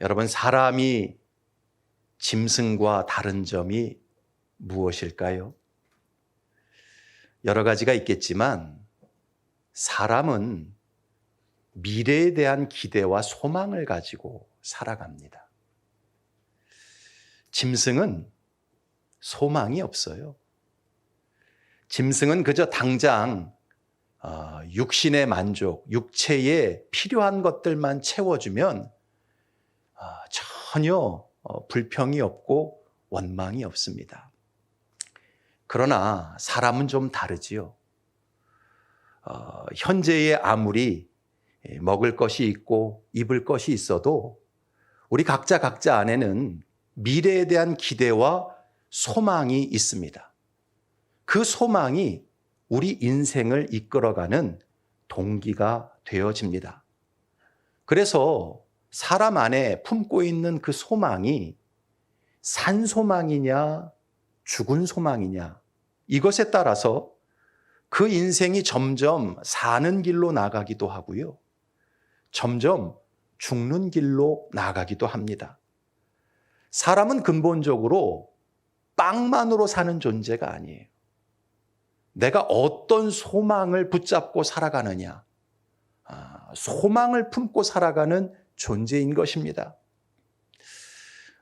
여러분, 사람이 짐승과 다른 점이 무엇일까요? 여러 가지가 있겠지만 사람은 미래에 대한 기대와 소망을 가지고 살아갑니다. 짐승은 소망이 없어요. 짐승은 그저 당장 육신의 만족, 육체에 필요한 것들만 채워주면 전혀 불평이 없고 원망이 없습니다. 그러나 사람은 좀 다르지요. 현재에 아무리 먹을 것이 있고 입을 것이 있어도 우리 각자 안에는 미래에 대한 기대와 소망이 있습니다. 그 소망이 우리 인생을 이끌어가는 동기가 되어집니다. 그래서 사람 안에 품고 있는 그 소망이 산 소망이냐 죽은 소망이냐, 이것에 따라서 그 인생이 점점 사는 길로 나가기도 하고요, 점점 죽는 길로 나가기도 합니다. 사람은 근본적으로 빵만으로 사는 존재가 아니에요. 내가 어떤 소망을 붙잡고 살아가느냐, 소망을 품고 살아가는 존재인 것입니다.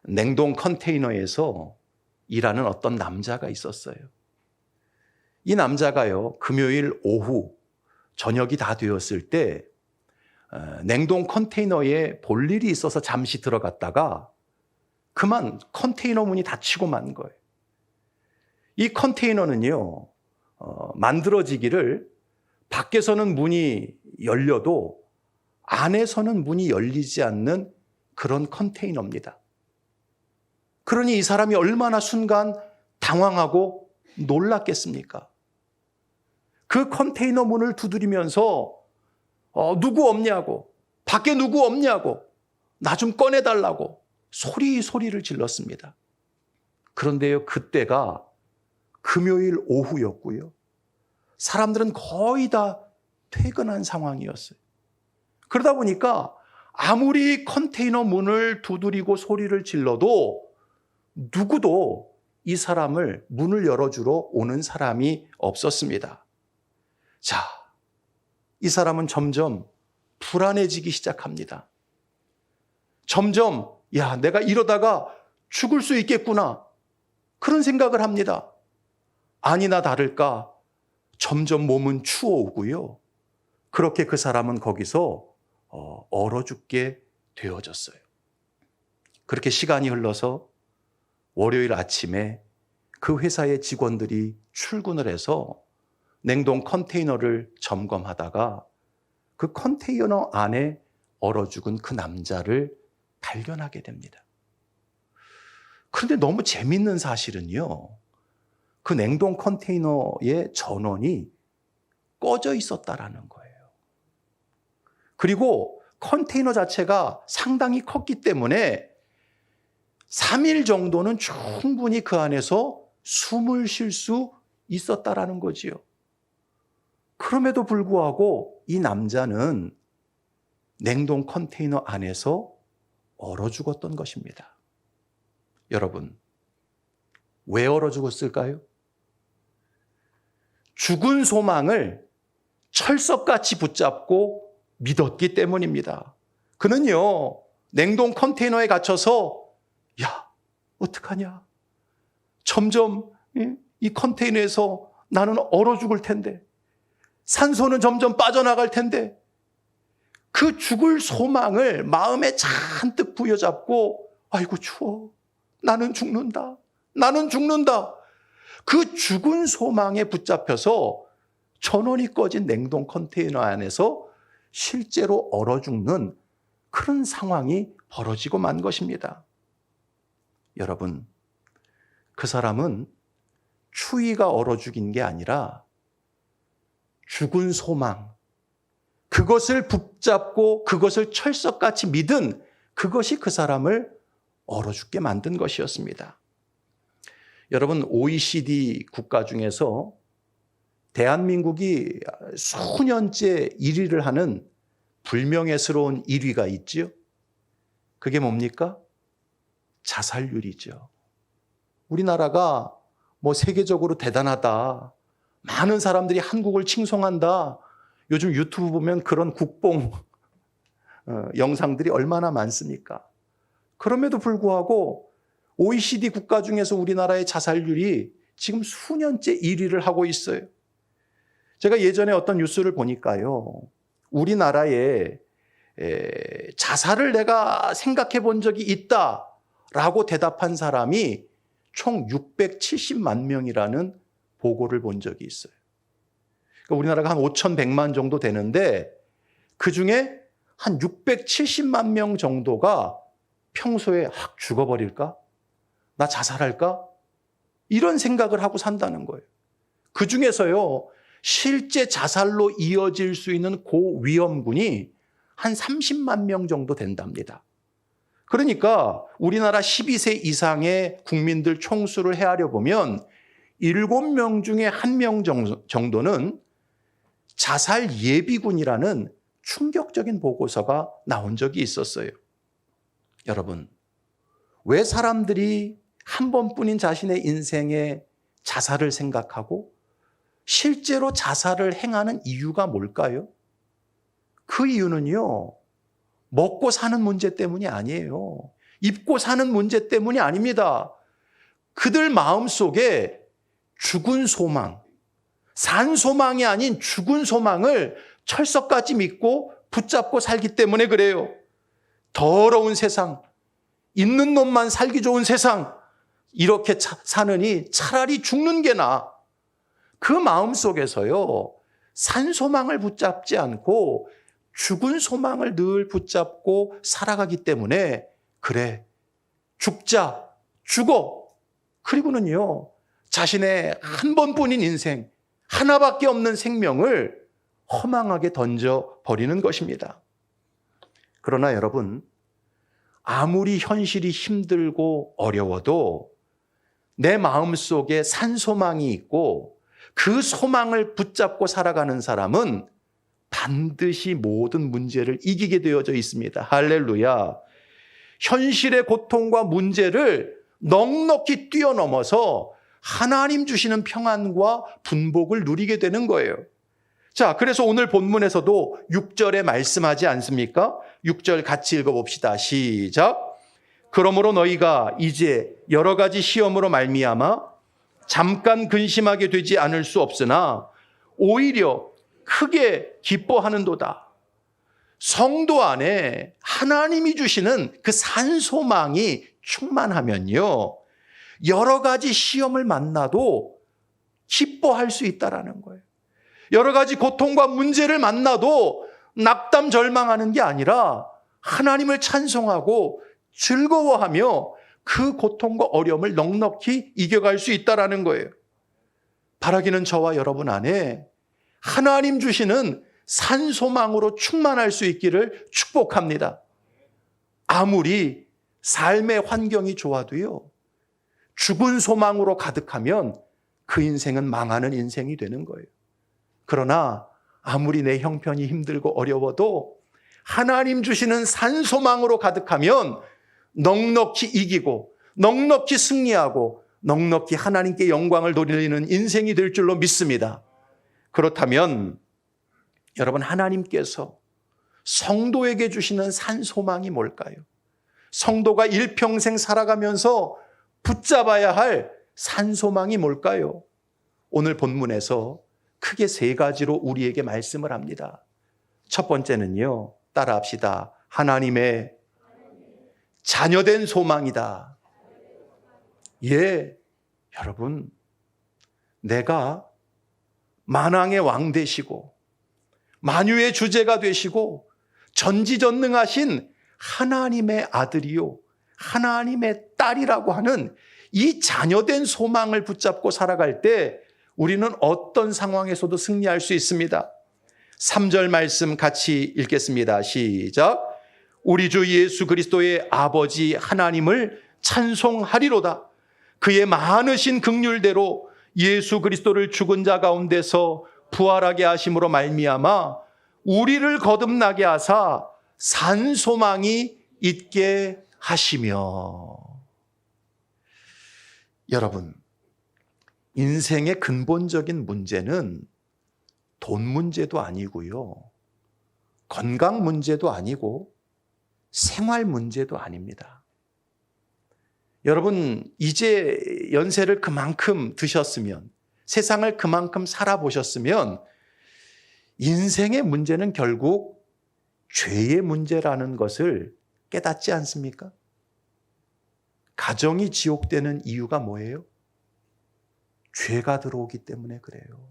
냉동 컨테이너에서 일하는 어떤 남자가 있었어요. 이 남자가요, 금요일 오후 저녁이 다 되었을 때 냉동 컨테이너에 볼 일이 있어서 잠시 들어갔다가 그만 컨테이너 문이 닫히고 만 거예요. 이 컨테이너는요, 만들어지기를 밖에서는 문이 열려도 안에서는 문이 열리지 않는 그런 컨테이너입니다. 그러니 이 사람이 얼마나 순간 당황하고 놀랐겠습니까? 그 컨테이너 문을 두드리면서 누구 없냐고, 밖에 누구 없냐고, 나 좀 꺼내달라고 소리를 질렀습니다. 그런데요, 그때가 금요일 오후였고요, 사람들은 거의 다 퇴근한 상황이었어요. 그러다 보니까 아무리 컨테이너 문을 두드리고 소리를 질러도 누구도 이 사람을 문을 열어주러 오는 사람이 없었습니다. 자, 이 사람은 점점 불안해지기 시작합니다. 점점 내가 이러다가 죽을 수 있겠구나, 그런 생각을 합니다. 아니나 다를까 점점 몸은 추워오고요, 그렇게 그 사람은 거기서 얼어 죽게 되어졌어요. 그렇게 시간이 흘러서 월요일 아침에 그 회사의 직원들이 출근을 해서 냉동 컨테이너를 점검하다가 그 컨테이너 안에 얼어 죽은 그 남자를 발견하게 됩니다. 그런데 너무 재밌는 사실은요, 그 냉동 컨테이너의 전원이 꺼져 있었다라는 거예요. 그리고 컨테이너 자체가 상당히 컸기 때문에 3일 정도는 충분히 그 안에서 숨을 쉴 수 있었다라는 거지요. 그럼에도 불구하고 이 남자는 냉동 컨테이너 안에서 얼어 죽었던 것입니다. 여러분, 왜 얼어 죽었을까요? 죽은 소망을 철석같이 붙잡고 믿었기 때문입니다. 그는요, 냉동 컨테이너에 갇혀서 어떡하냐, 점점 이 컨테이너에서 나는 얼어 죽을 텐데, 산소는 점점 빠져나갈 텐데, 그 죽을 소망을 마음에 잔뜩 부여잡고 아이고 추워, 나는 죽는다, 그 죽은 소망에 붙잡혀서 전원이 꺼진 냉동 컨테이너 안에서 실제로 얼어 죽는 그런 상황이 벌어지고 만 것입니다. 여러분, 그 사람은 추위가 얼어 죽인 게 아니라 죽은 소망, 그것을 붙잡고 그것을 철석같이 믿은 그것이 그 사람을 얼어 죽게 만든 것이었습니다. 여러분, OECD 국가 중에서 대한민국이 수년째 1위를 하는 불명예스러운 1위가 있죠. 그게 뭡니까? 자살률이죠. 우리나라가 뭐 세계적으로 대단하다, 많은 사람들이 한국을 칭송한다, 요즘 유튜브 보면 그런 국뽕 영상들이 얼마나 많습니까? 그럼에도 불구하고 OECD 국가 중에서 우리나라의 자살률이 지금 수년째 1위를 하고 있어요. 제가 예전에 어떤 뉴스를 보니까요, 우리나라에 자살을 내가 생각해 본 적이 있다라고 대답한 사람이 총 670만 명이라는 보고를 본 적이 있어요. 그러니까 우리나라가 한 5,100만 정도 되는데 그중에 한 670만 명 정도가 평소에 확 죽어버릴까? 나 자살할까? 이런 생각을 하고 산다는 거예요. 그중에서요, 실제 자살로 이어질 수 있는 고위험군이 한 30만 명 정도 된답니다. 그러니까 우리나라 12세 이상의 국민들 총수를 헤아려 보면 7명 중에 1명 정도는 자살 예비군이라는 충격적인 보고서가 나온 적이 있었어요. 여러분, 왜 사람들이 한 번뿐인 자신의 인생에 자살을 생각하고 실제로 자살을 행하는 이유가 뭘까요? 그 이유는요, 먹고 사는 문제 때문이 아니에요. 입고 사는 문제 때문이 아닙니다. 그들 마음속에 죽은 소망, 산 소망이 아닌 죽은 소망을 철석같이 믿고 붙잡고 살기 때문에 그래요. 더러운 세상, 있는 놈만 살기 좋은 세상, 이렇게 사느니 차라리 죽는 게 나아. 그 마음속에서요, 산 소망을 붙잡지 않고 죽은 소망을 늘 붙잡고 살아가기 때문에 그래, 죽자, 죽어. 그리고는요, 자신의 한 번뿐인 인생, 하나밖에 없는 생명을 허망하게 던져버리는 것입니다. 그러나 여러분, 아무리 현실이 힘들고 어려워도 내 마음속에 산 소망이 있고 그 소망을 붙잡고 살아가는 사람은 반드시 모든 문제를 이기게 되어져 있습니다. 할렐루야. 현실의 고통과 문제를 넉넉히 뛰어넘어서 하나님 주시는 평안과 분복을 누리게 되는 거예요. 자, 그래서 오늘 본문에서도 6절에 말씀하지 않습니까? 6절 같이 읽어봅시다. 시작. 그러므로 너희가 이제 여러 가지 시험으로 말미암아 잠깐 근심하게 되지 않을 수 없으나 오히려 크게 기뻐하는도다. 성도 안에 하나님이 주시는 그 산소망이 충만하면요, 여러 가지 시험을 만나도 기뻐할 수 있다라는 거예요. 여러 가지 고통과 문제를 만나도 낙담 절망하는 게 아니라 하나님을 찬송하고 즐거워하며 그 고통과 어려움을 넉넉히 이겨갈 수 있다라는 거예요. 바라기는 저와 여러분 안에 하나님 주시는 산소망으로 충만할 수 있기를 축복합니다. 아무리 삶의 환경이 좋아도요, 죽은 소망으로 가득하면 그 인생은 망하는 인생이 되는 거예요. 그러나 아무리 내 형편이 힘들고 어려워도 하나님 주시는 산소망으로 가득하면 넉넉히 이기고 넉넉히 승리하고 넉넉히 하나님께 영광을 돌리는 인생이 될 줄로 믿습니다. 그렇다면 여러분, 하나님께서 성도에게 주시는 산소망이 뭘까요? 성도가 일평생 살아가면서 붙잡아야 할 산소망이 뭘까요? 오늘 본문에서 크게 3가지로 우리에게 말씀을 합니다. 첫 번째는요, 따라합시다. 하나님의 자녀된 소망이다. 예, 여러분, 내가 만왕의 왕 되시고 만유의 주제가 되시고 전지전능하신 하나님의 아들이요, 하나님의 딸이라고 하는 이 자녀된 소망을 붙잡고 살아갈 때 우리는 어떤 상황에서도 승리할 수 있습니다. 3절 말씀 같이 읽겠습니다. 시작. 우리 주 예수 그리스도의 아버지 하나님을 찬송하리로다. 그의 많으신 긍휼대로 예수 그리스도를 죽은 자 가운데서 부활하게 하심으로 말미암아 우리를 거듭나게 하사 산 소망이 있게 하시며. 여러분, 인생의 근본적인 문제는 돈 문제도 아니고요, 건강 문제도 아니고 생활 문제도 아닙니다. 여러분, 이제 연세를 그만큼 드셨으면, 세상을 그만큼 살아보셨으면 인생의 문제는 결국 죄의 문제라는 것을 깨닫지 않습니까? 가정이 지옥되는 이유가 뭐예요? 죄가 들어오기 때문에 그래요.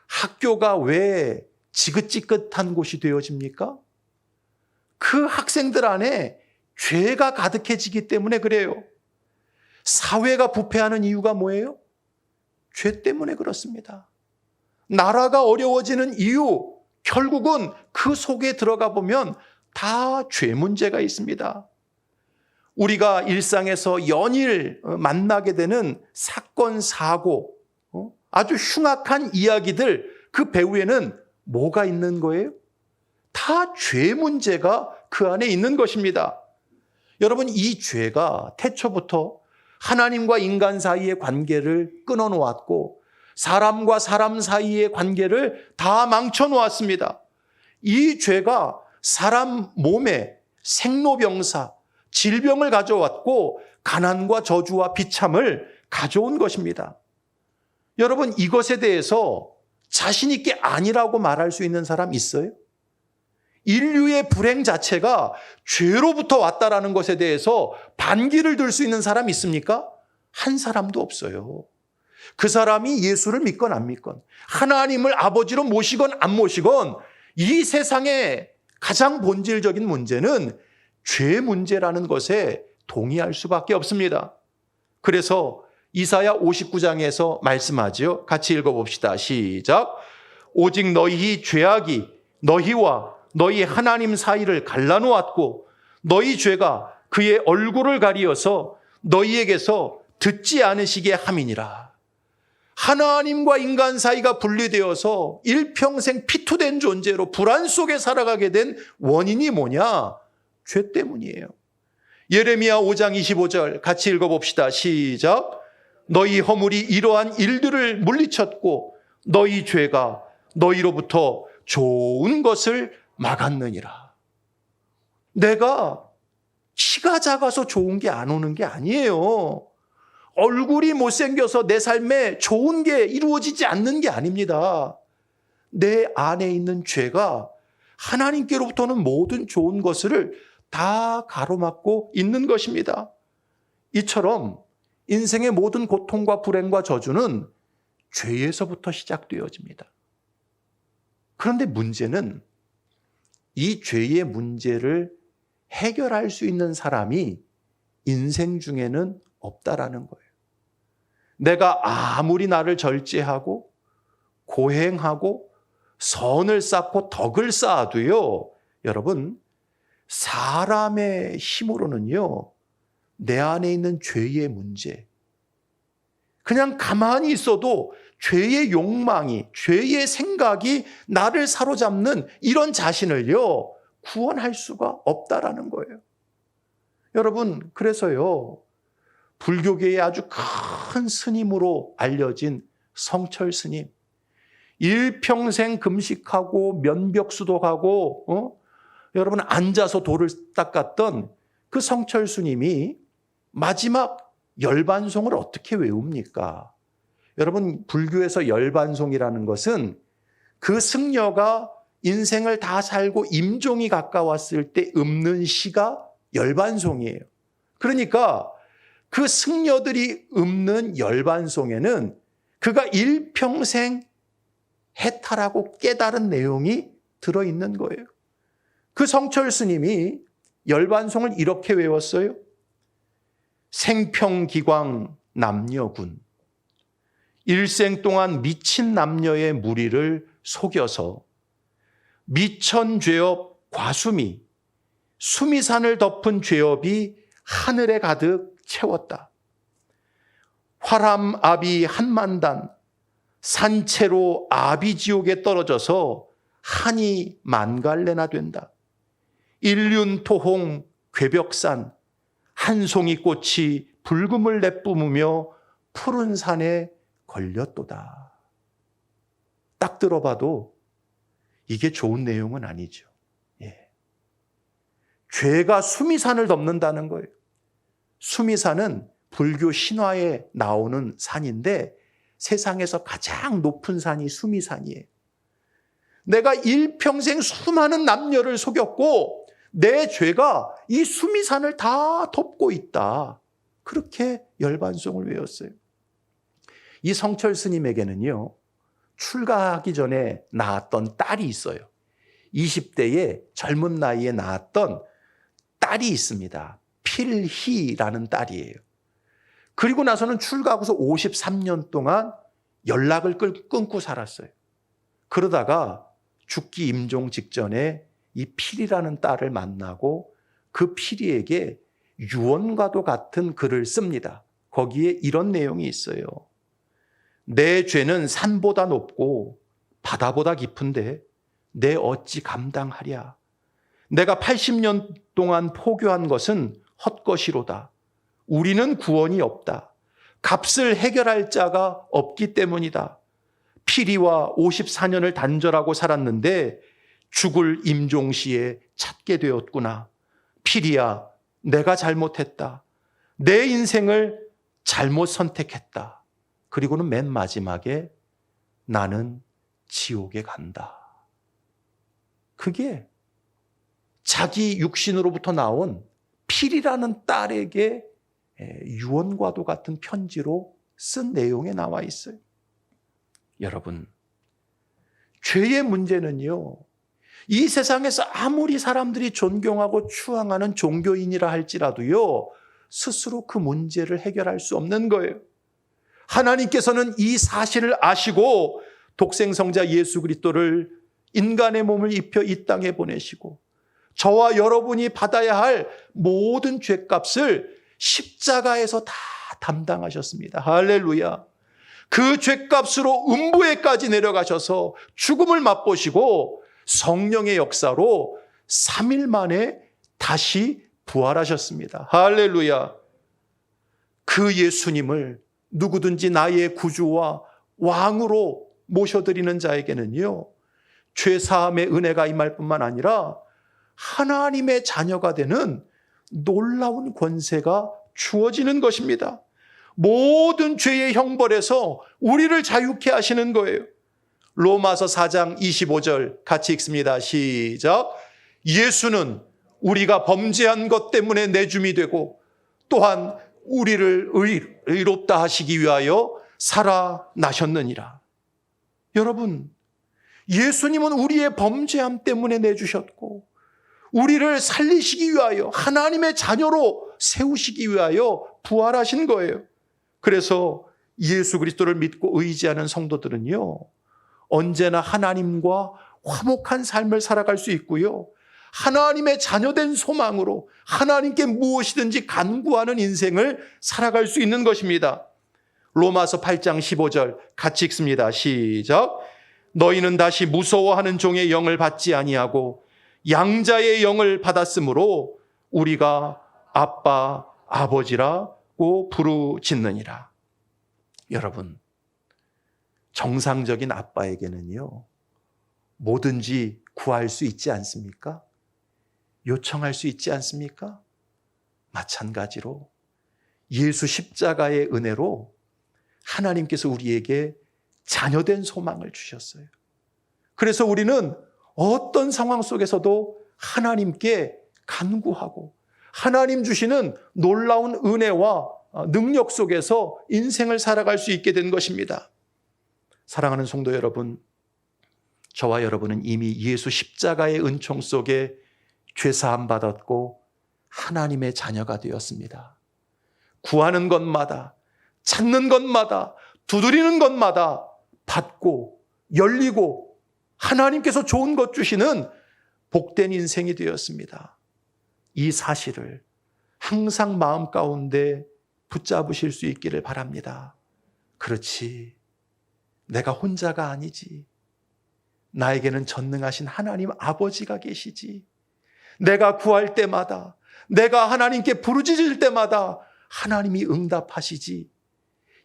학교가 왜 지긋지긋한 곳이 되어집니까? 그 학생들 안에 죄가 가득해지기 때문에 그래요. 사회가 부패하는 이유가 뭐예요? 죄 때문에 그렇습니다. 나라가 어려워지는 이유, 결국은 그 속에 들어가 보면 다 죄 문제가 있습니다. 우리가 일상에서 연일 만나게 되는 사건, 사고, 아주 흉악한 이야기들, 그 배후에는 뭐가 있는 거예요? 다 죄 문제가 그 안에 있는 것입니다. 여러분, 이 죄가 태초부터 하나님과 인간 사이의 관계를 끊어놓았고 사람과 사람 사이의 관계를 다 망쳐놓았습니다. 이 죄가 사람 몸에 생로병사, 질병을 가져왔고 가난과 저주와 비참을 가져온 것입니다. 여러분, 이것에 대해서 자신 있게 아니라고 말할 수 있는 사람 있어요? 인류의 불행 자체가 죄로부터 왔다라는 것에 대해서 반기를 들 수 있는 사람 있습니까? 한 사람도 없어요. 그 사람이 예수를 믿건 안 믿건, 하나님을 아버지로 모시건 안 모시건, 이 세상의 가장 본질적인 문제는 죄 문제라는 것에 동의할 수밖에 없습니다. 그래서 이사야 59장에서 말씀하지요. 같이 읽어봅시다. 시작. 오직 너희 죄악이 너희와 너희 하나님 사이를 갈라놓았고 너희 죄가 그의 얼굴을 가리어서 너희에게서 듣지 않으시게 함이니라. 하나님과 인간 사이가 분리되어서 일평생 피투된 존재로 불안 속에 살아가게 된 원인이 뭐냐? 죄 때문이에요. 예레미야 5장 25절 같이 읽어봅시다. 시작. 너희 허물이 이러한 일들을 물리쳤고 너희 죄가 너희로부터 좋은 것을 막았느니라. 내가 키가 작아서 좋은 게 안 오는 게 아니에요. 얼굴이 못생겨서 내 삶에 좋은 게 이루어지지 않는 게 아닙니다. 내 안에 있는 죄가 하나님께로부터는 모든 좋은 것을 다 가로막고 있는 것입니다. 이처럼 인생의 모든 고통과 불행과 저주는 죄에서부터 시작되어집니다. 그런데 문제는 이 죄의 문제를 해결할 수 있는 사람이 인생 중에는 없다라는 거예요. 내가 아무리 나를 절제하고 고행하고 선을 쌓고 덕을 쌓아도요, 여러분, 사람의 힘으로는요, 내 안에 있는 죄의 문제, 그냥 가만히 있어도 죄의 욕망이, 죄의 생각이 나를 사로잡는 이런 자신을요, 구원할 수가 없다라는 거예요. 여러분, 그래서요, 불교계의 아주 큰 스님으로 알려진 성철 스님, 일평생 금식하고 면벽수독하고 여러분 앉아서 돌을 닦았던 그 성철 스님이 마지막 열반송을 어떻게 외웁니까? 여러분, 불교에서 열반송이라는 것은 그 승려가 인생을 다 살고 임종이 가까웠을 때 읊는 시가 열반송이에요. 그러니까 그 승려들이 읊는 열반송에는 그가 일평생 해탈하고 깨달은 내용이 들어있는 거예요. 그 성철 스님이 열반송을 이렇게 외웠어요. 생평기광 남녀군, 일생 동안 미친 남녀의 무리를 속여서 미천죄업 과수미, 수미산을 덮은 죄업이 하늘에 가득 채웠다. 화람아비 한만단, 산채로 아비지옥에 떨어져서 한이 만갈래나 된다. 일륜토홍 괴벽산 한 송이 꽃이 붉음을 내뿜으며 푸른 산에 걸렸도다. 딱 들어봐도 이게 좋은 내용은 아니죠. 예. 죄가 수미산을 덮는다는 거예요. 수미산은 불교 신화에 나오는 산인데 세상에서 가장 높은 산이 수미산이에요. 내가 일평생 수많은 남녀를 속였고 내 죄가 이 수미산을 다 덮고 있다. 그렇게 열반송을 외웠어요. 이 성철 스님에게는요, 출가하기 전에 낳았던 딸이 있어요. 20대의 젊은 나이에 낳았던 딸이 있습니다. 필희라는 딸이에요. 그리고 나서는 출가하고서 53년 동안 연락을 끊고 살았어요. 그러다가 죽기 임종 직전에 이 필이라는 딸을 만나고 그 필이에게 유언과도 같은 글을 씁니다. 거기에 이런 내용이 있어요. 내 죄는 산보다 높고 바다보다 깊은데 내 어찌 감당하랴. 내가 80년 동안 포교한 것은 헛것이로다. 우리는 구원이 없다. 값을 해결할 자가 없기 때문이다. 피리와 54년을 단절하고 살았는데 죽을 임종시에 찾게 되었구나. 피리야, 내가 잘못했다. 내 인생을 잘못 선택했다. 그리고는 맨 마지막에 나는 지옥에 간다. 그게 자기 육신으로부터 나온 필이라는 딸에게 유언과도 같은 편지로 쓴 내용에 나와 있어요. 여러분, 죄의 문제는요, 이 세상에서 아무리 사람들이 존경하고 추앙하는 종교인이라 할지라도요, 스스로 그 문제를 해결할 수 없는 거예요. 하나님께서는 이 사실을 아시고 독생성자 예수 그리스도를 인간의 몸을 입혀 이 땅에 보내시고 저와 여러분이 받아야 할 모든 죄값을 십자가에서 다 담당하셨습니다. 할렐루야. 그 죄값으로 음부에까지 내려가셔서 죽음을 맛보시고 성령의 역사로 3일 만에 다시 부활하셨습니다. 할렐루야. 그 예수님을 누구든지 나의 구주와 왕으로 모셔드리는 자에게는요, 죄사함의 은혜가 임할 뿐만 아니라 하나님의 자녀가 되는 놀라운 권세가 주어지는 것입니다. 모든 죄의 형벌에서 우리를 자유케 하시는 거예요. 로마서 4장 25절 같이 읽습니다. 시작. 예수는 우리가 범죄한 것 때문에 내줌이 되고 또한 우리를 의롭다 하시기 위하여 살아나셨느니라. 여러분, 예수님은 우리의 범죄함 때문에 내주셨고 우리를 살리시기 위하여 하나님의 자녀로 세우시기 위하여 부활하신 거예요. 그래서 예수 그리스도를 믿고 의지하는 성도들은요, 언제나 하나님과 화목한 삶을 살아갈 수 있고요, 하나님의 자녀된 소망으로 하나님께 무엇이든지 간구하는 인생을 살아갈 수 있는 것입니다. 로마서 8장 15절 같이 읽습니다. 시작. 너희는 다시 무서워하는 종의 영을 받지 아니하고 양자의 영을 받았으므로 우리가 아빠, 아버지라고 부르짖느니라. 여러분, 정상적인 아빠에게는요, 뭐든지 구할 수 있지 않습니까? 요청할 수 있지 않습니까? 마찬가지로 예수 십자가의 은혜로 하나님께서 우리에게 자녀된 소망을 주셨어요. 그래서 우리는 어떤 상황 속에서도 하나님께 간구하고 하나님 주시는 놀라운 은혜와 능력 속에서 인생을 살아갈 수 있게 된 것입니다. 사랑하는 성도 여러분, 저와 여러분은 이미 예수 십자가의 은총 속에 죄사함 받았고 하나님의 자녀가 되었습니다. 구하는 것마다, 찾는 것마다, 두드리는 것마다 받고 열리고 하나님께서 좋은 것 주시는 복된 인생이 되었습니다. 이 사실을 항상 마음 가운데 붙잡으실 수 있기를 바랍니다. 그렇지, 내가 혼자가 아니지. 나에게는 전능하신 하나님 아버지가 계시지. 내가 구할 때마다, 내가 하나님께 부르짖을 때마다 하나님이 응답하시지.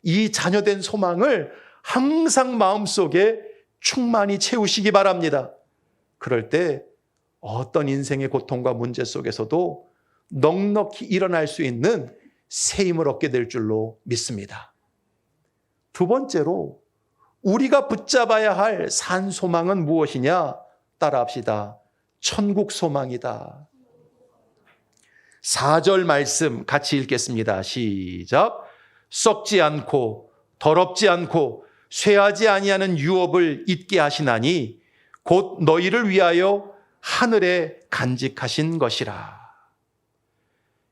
이 자녀된 소망을 항상 마음속에 충만히 채우시기 바랍니다. 그럴 때 어떤 인생의 고통과 문제 속에서도 넉넉히 일어날 수 있는 새 힘을 얻게 될 줄로 믿습니다. 두 번째로 우리가 붙잡아야 할 산 소망은 무엇이냐? 따라합시다. 천국 소망이다. 4절 말씀 같이 읽겠습니다. 시작. 썩지 않고 더럽지 않고 쇠하지 아니하는 유업을 잊게 하시나니 곧 너희를 위하여 하늘에 간직하신 것이라.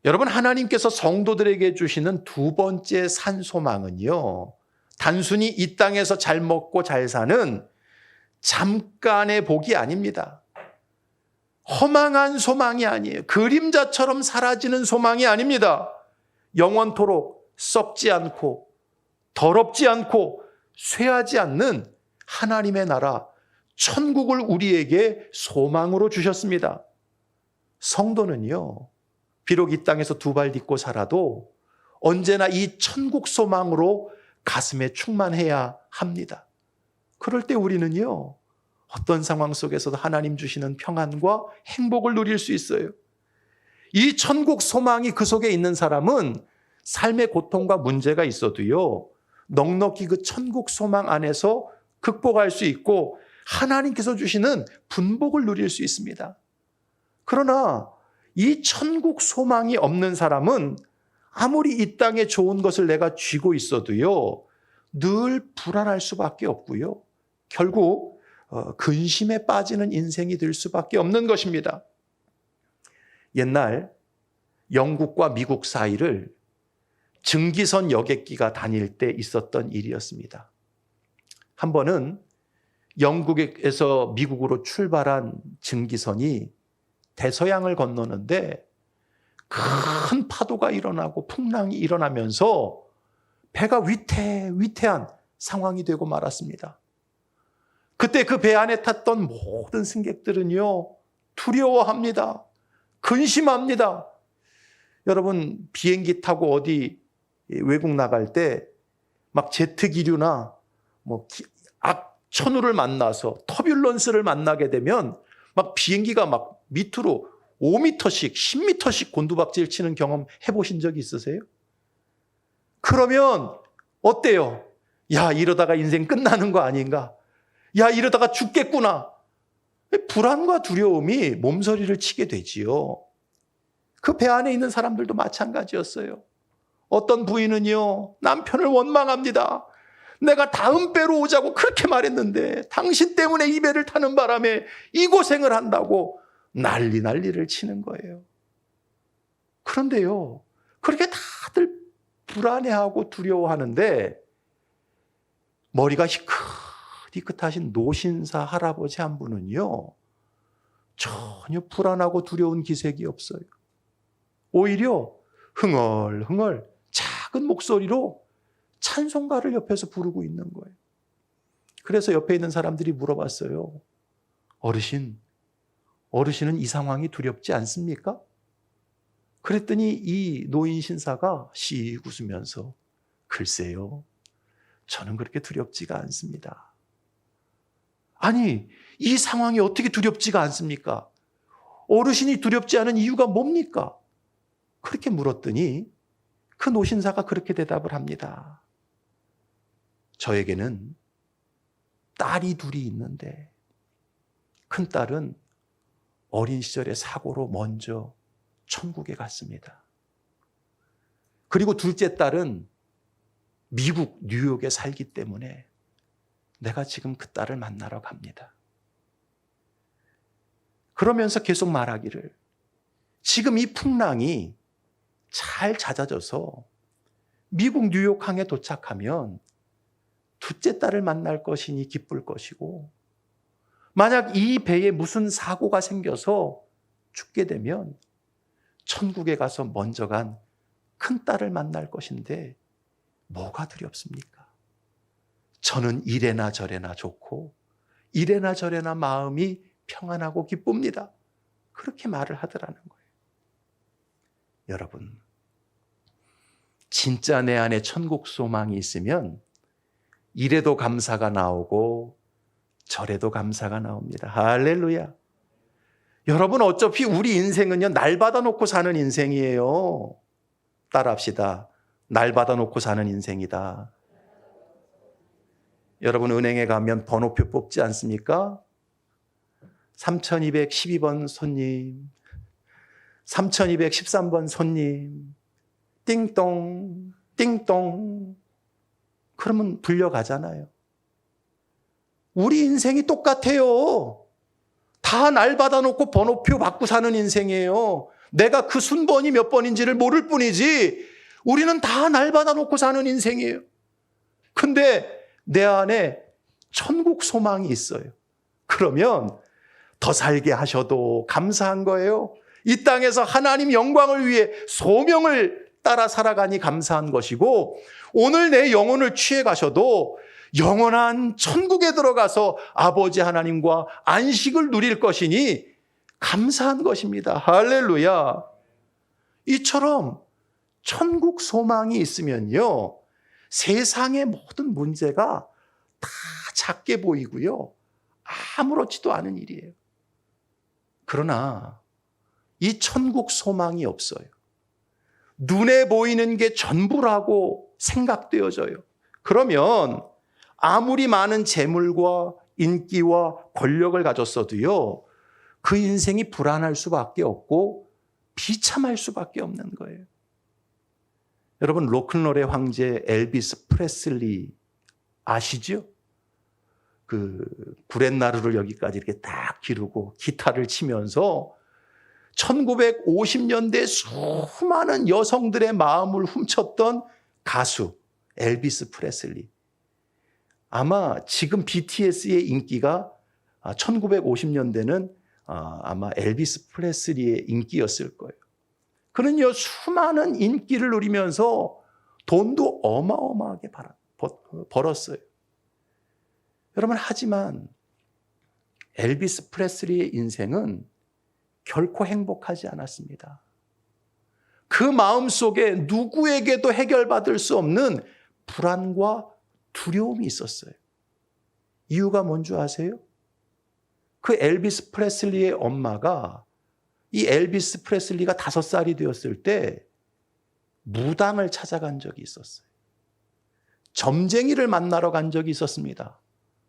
여러분, 하나님께서 성도들에게 주시는 두 번째 산 소망은요, 단순히 이 땅에서 잘 먹고 잘 사는 잠깐의 복이 아닙니다. 허망한 소망이 아니에요. 그림자처럼 사라지는 소망이 아닙니다. 영원토록 썩지 않고 더럽지 않고 쇠하지 않는 하나님의 나라, 천국을 우리에게 소망으로 주셨습니다. 성도는요, 비록 이 땅에서 두 발 딛고 살아도 언제나 이 천국 소망으로 가슴에 충만해야 합니다. 그럴 때 우리는요, 어떤 상황 속에서도 하나님 주시는 평안과 행복을 누릴 수 있어요. 이 천국 소망이 그 속에 있는 사람은 삶의 고통과 문제가 있어도요, 넉넉히 그 천국 소망 안에서 극복할 수 있고 하나님께서 주시는 분복을 누릴 수 있습니다. 그러나 이 천국 소망이 없는 사람은 아무리 이 땅에 좋은 것을 내가 쥐고 있어도요, 늘 불안할 수밖에 없고요, 결국 근심에 빠지는 인생이 될 수밖에 없는 것입니다. 옛날 영국과 미국 사이를 증기선 여객기가 다닐 때 있었던 일이었습니다. 한 번은 영국에서 미국으로 출발한 증기선이 대서양을 건너는데 큰 파도가 일어나고 풍랑이 일어나면서 배가 위태한 상황이 되고 말았습니다. 그때 그 배 안에 탔던 모든 승객들은요, 두려워합니다. 근심합니다. 여러분, 비행기 타고 어디 외국 나갈 때 막 제트 기류나 악천후를 만나서 터뷸런스를 만나게 되면 막 비행기가 막 밑으로 5m씩 10m씩 곤두박질 치는 경험 해보신 적이 있으세요? 그러면 어때요? 야, 이러다가 인생 끝나는 거 아닌가? 야, 이러다가 죽겠구나. 불안과 두려움이 몸서리를 치게 되지요. 그 배 안에 있는 사람들도 마찬가지였어요. 어떤 부인은요, 남편을 원망합니다. 내가 다음 배로 오자고 그렇게 말했는데 당신 때문에 이 배를 타는 바람에 이 고생을 한다고 난리를 치는 거예요. 그런데요, 그렇게 다들 불안해하고 두려워하는데 머리가 희끗희끗하신 노신사 할아버지 한 분은요, 전혀 불안하고 두려운 기색이 없어요. 오히려 흥얼흥얼 작은 목소리로 찬송가를 옆에서 부르고 있는 거예요. 그래서 옆에 있는 사람들이 물어봤어요. 어르신은 이 상황이 두렵지 않습니까? 그랬더니 이 노인 신사가 씩 웃으면서 글쎄요, 저는 그렇게 두렵지가 않습니다. 아니, 이 상황이 어떻게 두렵지가 않습니까? 어르신이 두렵지 않은 이유가 뭡니까? 그렇게 물었더니 그 노신사가 그렇게 대답을 합니다. 저에게는 딸이 둘이 있는데 큰딸은 어린 시절의 사고로 먼저 천국에 갔습니다. 그리고 둘째 딸은 미국 뉴욕에 살기 때문에 내가 지금 그 딸을 만나러 갑니다. 그러면서 계속 말하기를, 지금 이 풍랑이 잘 잦아져서 미국 뉴욕항에 도착하면 둘째 딸을 만날 것이니 기쁠 것이고, 만약 이 배에 무슨 사고가 생겨서 죽게 되면 천국에 가서 먼저 간 큰딸을 만날 것인데 뭐가 두렵습니까? 저는 이래나 저래나 좋고 이래나 저래나 마음이 평안하고 기쁩니다. 그렇게 말을 하더라는 거예요. 여러분, 진짜 내 안에 천국 소망이 있으면 이래도 감사가 나오고 저래도 감사가 나옵니다. 할렐루야. 여러분, 어차피 우리 인생은요, 날 받아놓고 사는 인생이에요. 따라합시다. 날 받아놓고 사는 인생이다. 여러분, 은행에 가면 번호표 뽑지 않습니까? 3212번 손님, 3213번 손님, 띵동, 띵동. 그러면 불려가잖아요. 우리 인생이 똑같아요. 다 날 받아놓고 번호표 받고 사는 인생이에요. 내가 그 순번이 몇 번인지를 모를 뿐이지 우리는 다 날 받아놓고 사는 인생이에요. 근데 내 안에 천국 소망이 있어요. 그러면 더 살게 하셔도 감사한 거예요. 이 땅에서 하나님 영광을 위해 소명을 따라 살아가니 감사한 것이고, 오늘 내 영혼을 취해 가셔도 영원한 천국에 들어가서 아버지 하나님과 안식을 누릴 것이니 감사한 것입니다. 할렐루야. 이처럼 천국 소망이 있으면요, 세상의 모든 문제가 다 작게 보이고요, 아무렇지도 않은 일이에요. 그러나 이 천국 소망이 없어요. 눈에 보이는 게 전부라고 생각되어져요. 그러면 아무리 많은 재물과 인기와 권력을 가졌어도요, 그 인생이 불안할 수밖에 없고 비참할 수밖에 없는 거예요. 여러분, 로큰롤의 황제 엘비스 프레슬리 아시죠? 그 구렛나루를 여기까지 이렇게 딱 기르고 기타를 치면서 1950년대 수많은 여성들의 마음을 훔쳤던 가수 엘비스 프레슬리. 아마 지금 BTS의 인기가 1950년대는 아마 엘비스 프레슬리의 인기였을 거예요. 그는요, 수많은 인기를 누리면서 돈도 어마어마하게 벌었어요. 여러분, 하지만 엘비스 프레슬리의 인생은 결코 행복하지 않았습니다. 그 마음속에 누구에게도 해결받을 수 없는 불안과 두려움이 있었어요. 이유가 뭔지 아세요? 그 엘비스 프레슬리의 엄마가, 이 엘비스 프레슬리가 5살이 되었을 때 무당을 찾아간 적이 있었어요. 점쟁이를 만나러 간 적이 있었습니다.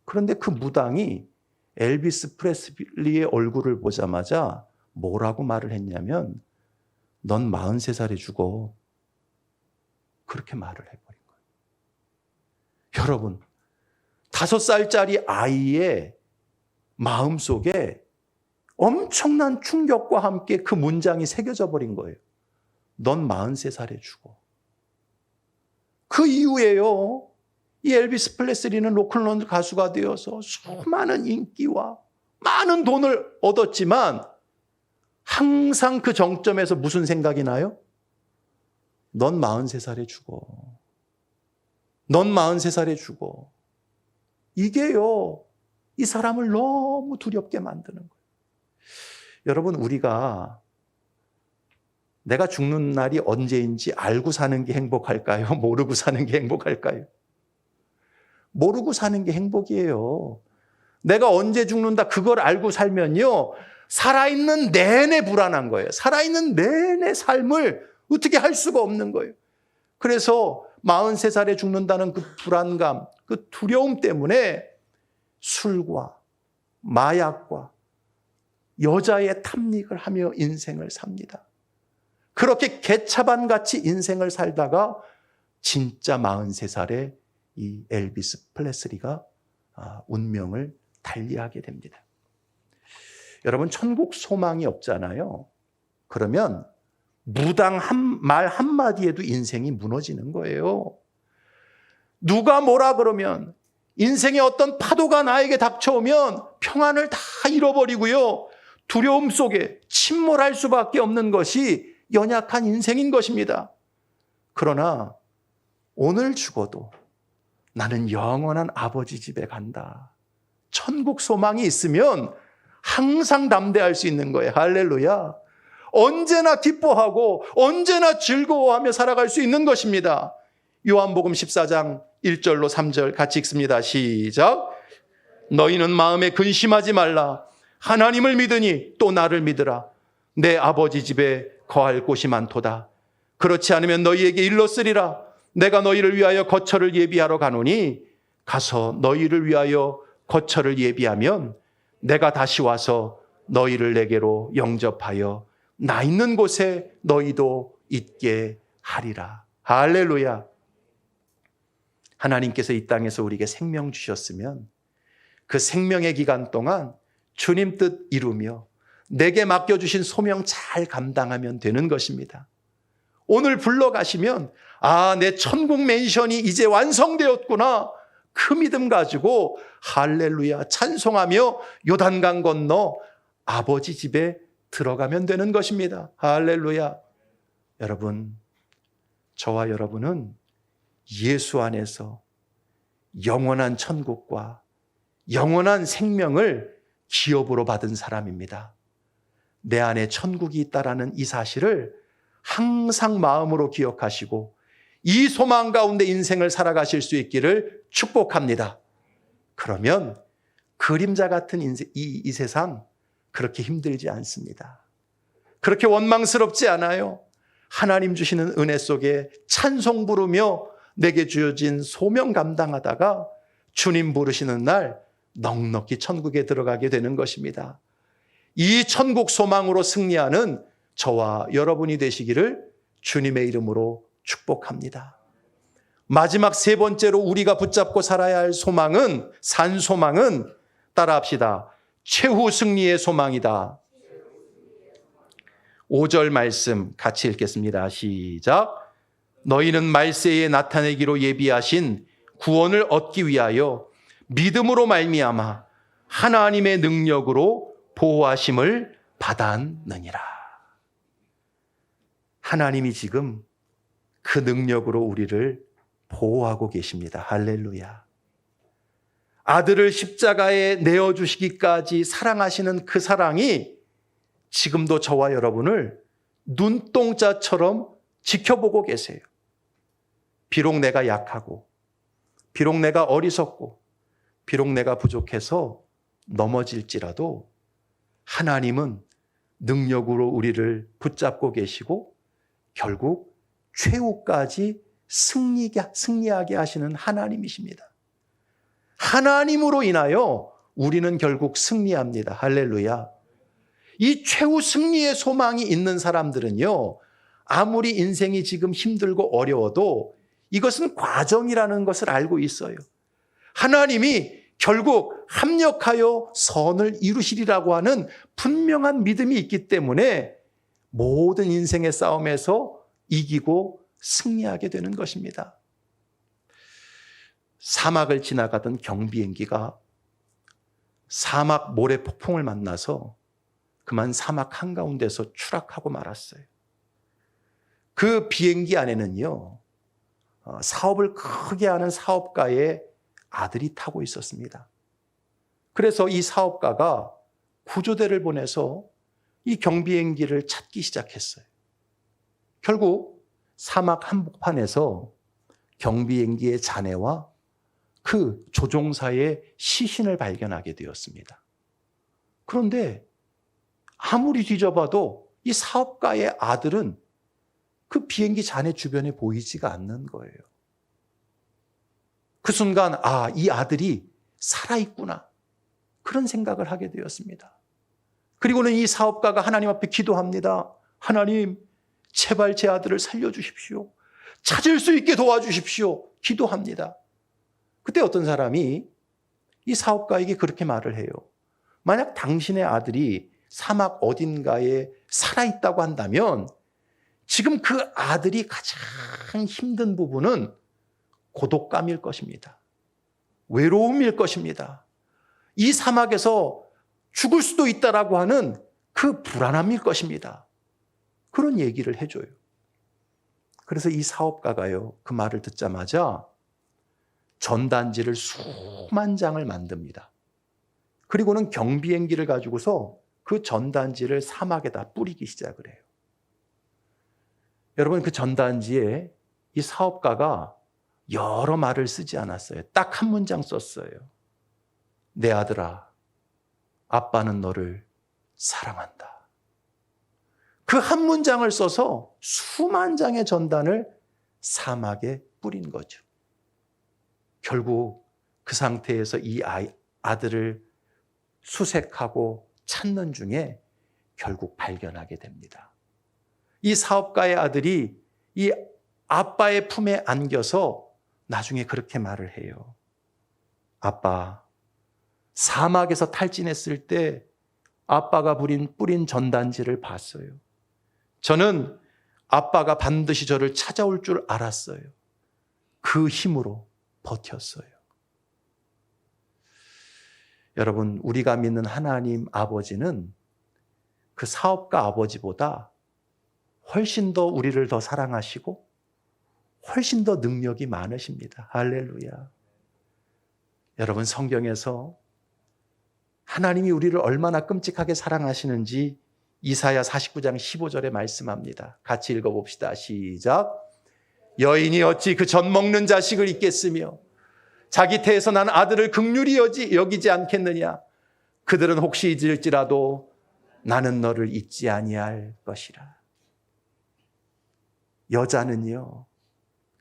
그런데 그 무당이 엘비스 프레슬리의 얼굴을 보자마자 뭐라고 말을 했냐면, 넌 43살에 죽어. 그렇게 말을 해버린 거예요. 여러분, 5살짜리 아이의 마음속에 엄청난 충격과 함께 그 문장이 새겨져 버린 거예요. 넌 43살에 죽어. 그 이후에요, 이 엘비스 프레슬리는 로큰롤 가수가 되어서 수많은 인기와 많은 돈을 얻었지만 항상 그 정점에서 무슨 생각이 나요? 넌 43살에 죽어. 넌 43살에 죽어. 이게요, 이 사람을 너무 두렵게 만드는 거예요. 여러분, 우리가 내가 죽는 날이 언제인지 알고 사는 게 행복할까요? 모르고 사는 게 행복할까요? 모르고 사는 게 행복이에요. 내가 언제 죽는다 그걸 알고 살면요, 살아있는 내내 불안한 거예요. 살아있는 내내 삶을 어떻게 할 수가 없는 거예요. 그래서 43살에 죽는다는 그 불안감, 그 두려움 때문에 술과 마약과 여자의 탐닉을 하며 인생을 삽니다. 그렇게 개차반같이 인생을 살다가 진짜 43살에 이 엘비스 프레슬리가 운명을 달리하게 됩니다. 여러분, 천국 소망이 없잖아요. 그러면 무당 말 한마디에도 인생이 무너지는 거예요. 누가 뭐라 그러면, 인생의 어떤 파도가 나에게 닥쳐오면 평안을 다 잃어버리고요, 두려움 속에 침몰할 수밖에 없는 것이 연약한 인생인 것입니다. 그러나 오늘 죽어도 나는 영원한 아버지 집에 간다, 천국 소망이 있으면 항상 담대할 수 있는 거예요. 할렐루야. 언제나 기뻐하고 언제나 즐거워하며 살아갈 수 있는 것입니다. 요한복음 14장 1절로 3절 같이 읽습니다. 시작. 너희는 마음에 근심하지 말라. 하나님을 믿으니 또 나를 믿으라. 내 아버지 집에 거할 곳이 많도다. 그렇지 않으면 너희에게 일렀으리라. 내가 너희를 위하여 거처를 예비하러 가노니 가서 너희를 위하여 거처를 예비하면 내가 다시 와서 너희를 내게로 영접하여 나 있는 곳에 너희도 있게 하리라. 할렐루야. 하나님께서 이 땅에서 우리에게 생명 주셨으면 그 생명의 기간 동안 주님 뜻 이루며 내게 맡겨주신 소명 잘 감당하면 되는 것입니다. 오늘 불러가시면 내 천국 맨션이 이제 완성되었구나. 그 믿음 가지고 할렐루야 찬송하며 요단강 건너 아버지 집에 들어가면 되는 것입니다. 할렐루야. 여러분, 저와 여러분은 예수 안에서 영원한 천국과 영원한 생명을 기업으로 받은 사람입니다. 내 안에 천국이 있다라는 이 사실을 항상 마음으로 기억하시고 이 소망 가운데 인생을 살아가실 수 있기를 축복합니다. 그러면 그림자 같은 이 세상 그렇게 힘들지 않습니다. 그렇게 원망스럽지 않아요. 하나님 주시는 은혜 속에 찬송 부르며 내게 주어진 소명 감당하다가 주님 부르시는 날 넉넉히 천국에 들어가게 되는 것입니다. 이 천국 소망으로 승리하는 저와 여러분이 되시기를 주님의 이름으로 축복합니다. 마지막 세 번째로 우리가 붙잡고 살아야 할 소망은, 산 소망은 따라합시다. 최후 승리의 소망이다. 5절 말씀 같이 읽겠습니다. 시작. 너희는 말세에 나타내기로 예비하신 구원을 얻기 위하여 믿음으로 말미암아 하나님의 능력으로 보호하심을 받았느니라. 하나님이 지금 그 능력으로 우리를 보호하고 계십니다. 할렐루야. 아들을 십자가에 내어주시기까지 사랑하시는 그 사랑이 지금도 저와 여러분을 눈동자처럼 지켜보고 계세요. 비록 내가 약하고, 비록 내가 어리석고, 비록 내가 부족해서 넘어질지라도 하나님은 능력으로 우리를 붙잡고 계시고 결국 최후까지 승리하게 하시는 하나님이십니다. 하나님으로 인하여 우리는 결국 승리합니다. 할렐루야. 이 최후 승리의 소망이 있는 사람들은요, 아무리 인생이 지금 힘들고 어려워도 이것은 과정이라는 것을 알고 있어요. 하나님이 결국 합력하여 선을 이루시리라고 하는 분명한 믿음이 있기 때문에 모든 인생의 싸움에서 이기고 승리하게 되는 것입니다. 사막을 지나가던 경비행기가 사막 모래 폭풍을 만나서 그만 사막 한가운데서 추락하고 말았어요. 그 비행기 안에는요, 사업을 크게 하는 사업가의 아들이 타고 있었습니다. 그래서 이 사업가가 구조대를 보내서 이 경비행기를 찾기 시작했어요. 결국 사막 한복판에서 경비행기의 잔해와 그 조종사의 시신을 발견하게 되었습니다. 그런데 아무리 뒤져봐도 이 사업가의 아들은 그 비행기 잔해 주변에 보이지가 않는 거예요. 그 순간 이 아들이 살아있구나, 그런 생각을 하게 되었습니다. 그리고는 이 사업가가 하나님 앞에 기도합니다. 하나님, 제발 제 아들을 살려주십시오. 찾을 수 있게 도와주십시오. 기도합니다. 그때 어떤 사람이 이 사업가에게 그렇게 말을 해요. 만약 당신의 아들이 사막 어딘가에 살아있다고 한다면 지금 그 아들이 가장 힘든 부분은 고독감일 것입니다. 외로움일 것입니다. 이 사막에서 죽을 수도 있다라고 하는 그 불안함일 것입니다. 그런 얘기를 해줘요. 그래서 이 사업가가요, 그 말을 듣자마자 전단지를 수만 장을 만듭니다. 그리고는 경비행기를 가지고서 그 전단지를 사막에다 뿌리기 시작을 해요. 여러분, 그 전단지에 이 사업가가 여러 말을 쓰지 않았어요. 딱 한 문장 썼어요. 내 아들아, 아빠는 너를 사랑한다. 그 한 문장을 써서 수만 장의 전단을 사막에 뿌린 거죠. 결국 그 상태에서 이 아들을 수색하고 찾는 중에 결국 발견하게 됩니다. 이 사업가의 아들이 이 아빠의 품에 안겨서 나중에 그렇게 말을 해요. 아빠, 사막에서 탈진했을 때 아빠가 뿌린 전단지를 봤어요. 저는 아빠가 반드시 저를 찾아올 줄 알았어요. 그 힘으로 버텼어요. 여러분, 우리가 믿는 하나님 아버지는 그 사업가 아버지보다 훨씬 더 우리를 더 사랑하시고 훨씬 더 능력이 많으십니다. 할렐루야. 여러분, 성경에서 하나님이 우리를 얼마나 끔찍하게 사랑하시는지 이사야 49장 15절에 말씀합니다. 같이 읽어봅시다. 시작. 여인이 어찌 그 젖 먹는 자식을 잊겠으며 자기 태에서 난 아들을 긍휼히 여기지 않겠느냐. 그들은 혹시 잊을지라도 나는 너를 잊지 아니할 것이라. 여자는요,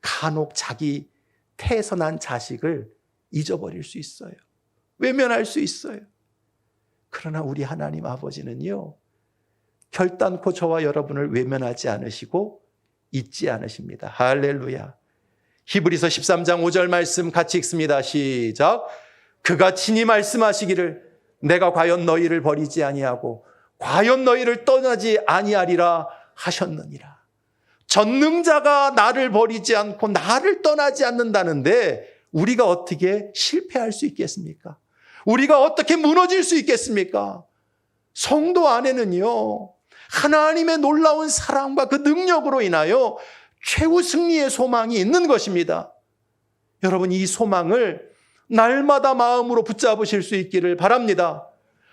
간혹 자기 태에서 난 자식을 잊어버릴 수 있어요. 외면할 수 있어요. 그러나 우리 하나님 아버지는요, 결단코 저와 여러분을 외면하지 않으시고 잊지 않으십니다. 할렐루야. 히브리서 13장 5절 말씀 같이 읽습니다. 시작. 그가 친히 말씀하시기를 내가 과연 너희를 버리지 아니하고 과연 너희를 떠나지 아니하리라 하셨느니라. 전능자가 나를 버리지 않고 나를 떠나지 않는다는데 우리가 어떻게 실패할 수 있겠습니까? 우리가 어떻게 무너질 수 있겠습니까? 성도 안에는요, 하나님의 놀라운 사랑과 그 능력으로 인하여 최후 승리의 소망이 있는 것입니다. 여러분, 이 소망을 날마다 마음으로 붙잡으실 수 있기를 바랍니다.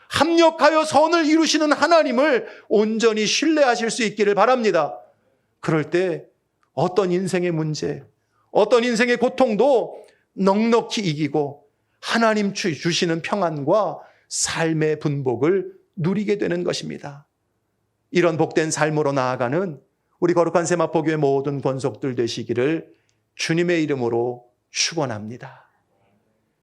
합력하여 선을 이루시는 하나님을 온전히 신뢰하실 수 있기를 바랍니다. 그럴 때 어떤 인생의 문제, 어떤 인생의 고통도 넉넉히 이기고 하나님 주시는 평안과 삶의 분복을 누리게 되는 것입니다. 이런 복된 삶으로 나아가는 우리 거룩한 세마포교회 모든 권속들 되시기를 주님의 이름으로 축원합니다.